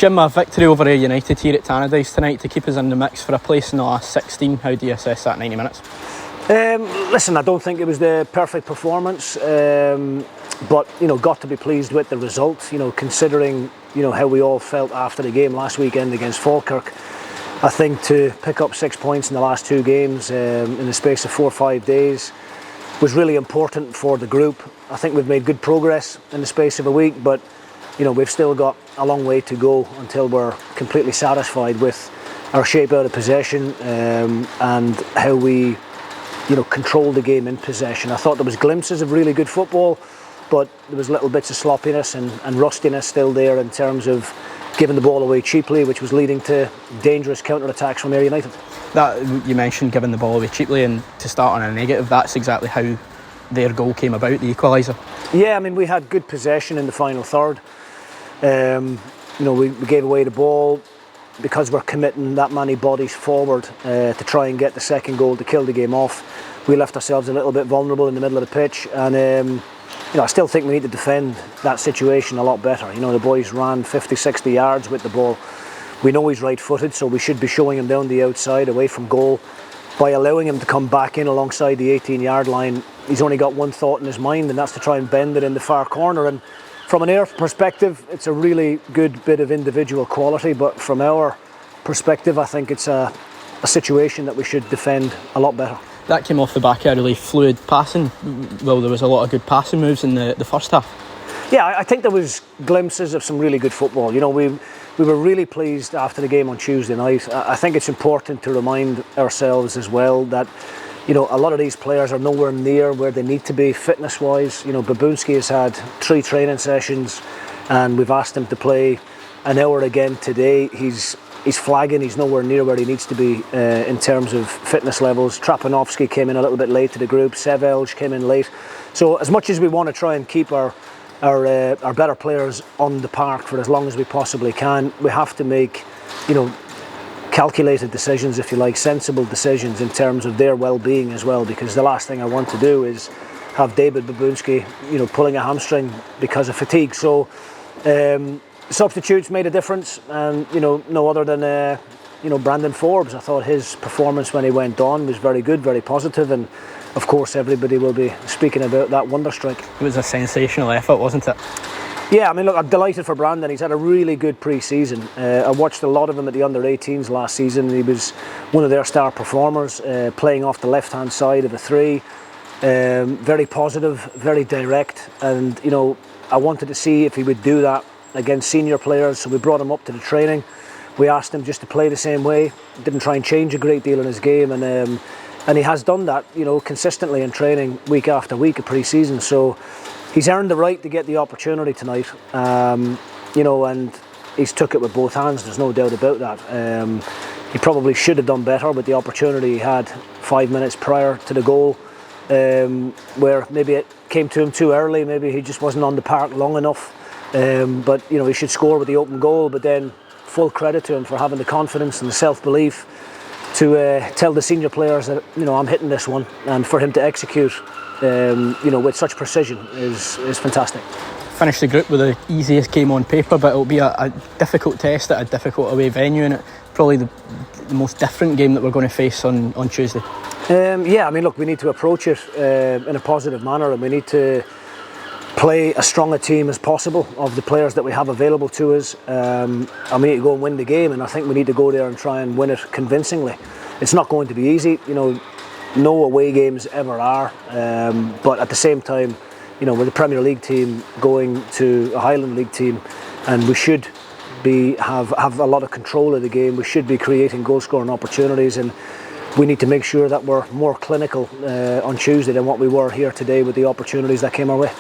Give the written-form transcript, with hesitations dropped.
Jim, a victory over Ayr United here at Tannadice tonight to keep us in the mix for a place in the last 16. How do you assess that 90 minutes? Listen, I don't think it was the perfect performance, but got to be pleased with the result. Considering how we all felt after the game last weekend against Falkirk. I think to pick up 6 points in the last two games in the space of 4 or 5 days was really important for the group. I think we've made good progress in the space of a week, but we've still got a long way to go until we're completely satisfied with our shape out of possession and how we control the game in possession. I thought there was glimpses of really good football, but there was little bits of sloppiness and rustiness still there in terms of giving the ball away cheaply, which was leading to dangerous counter-attacks from Ayr United. That you mentioned giving the ball away cheaply, and to start on a negative, that's exactly how their goal came about, the equaliser. Yeah, I mean, we had good possession in the final third. We gave away the ball because we're committing that many bodies forward to try and get the second goal to kill the game off. We left ourselves a little bit vulnerable in the middle of the pitch, and I still think we need to defend that situation a lot better. The boys ran 50, 60 yards with the ball. We know he's right-footed, so we should be showing him down the outside, away from goal. By allowing him to come back in alongside the 18-yard line, he's only got one thought in his mind, and that's to try and bend it in the far corner. And from an Ayr perspective, it's a really good bit of individual quality, but from our perspective, I think it's a situation that we should defend a lot better. That came off the back of a really fluid passing. Well, there was a lot of good passing moves in the first half. Yeah, I think there was glimpses of some really good football. We were really pleased after the game on Tuesday night. I think it's important to remind ourselves as well that a lot of these players are nowhere near where they need to be fitness-wise. Babunski has had 3 training sessions, and we've asked him to play an hour again today. He's flagging, he's nowhere near where he needs to be in terms of fitness levels. Trapanovsky came in a little bit late to the group, Sevelj came in late. So as much as we want to try and keep our better players on the park for as long as we possibly can, we have to make calculated decisions, if you like, sensible decisions in terms of their well-being as well, because the last thing I want to do is have David Babunski pulling a hamstring because of fatigue. So substitutes made a difference, and no other than Brandon Forbes. I thought his performance when he went on was very good, very positive, and of course everybody will be speaking about that wonder strike. It was a sensational effort, wasn't it? Yeah, I mean, look, I'm delighted for Brandon. He's had a really good pre-season. I watched a lot of him at the under-18s last season, and he was one of their star performers, playing off the left-hand side of a 3. Very positive, very direct, and I wanted to see if he would do that against senior players, so we brought him up to the training. We asked him just to play the same way, didn't try and change a great deal in his game, and he has done that consistently in training week after week of pre-season. So he's earned the right to get the opportunity tonight, and he's took it with both hands, there's no doubt about that. He probably should have done better with the opportunity he had 5 minutes prior to the goal, where maybe it came to him too early, maybe he just wasn't on the park long enough. But he should score with the open goal. But then full credit to him for having the confidence and the self-belief to tell the senior players that I'm hitting this one, and for him to execute with such precision is fantastic. Finished the group with the easiest game on paper, but it'll be a difficult test at a difficult away venue, and probably the most different game that we're going to face on Tuesday. Yeah, I mean, look, we need to approach it in a positive manner, and we need to play as strong a team as possible of the players that we have available to us, and we need to go and win the game, and I think we need to go there and try and win it convincingly. It's not going to be easy, no away games ever are, but at the same time, we're the Premier League team going to a Highland League team, and we should have a lot of control of the game. We should be creating goal scoring opportunities, and we need to make sure that we're more clinical on Tuesday than what we were here today with the opportunities that came our way.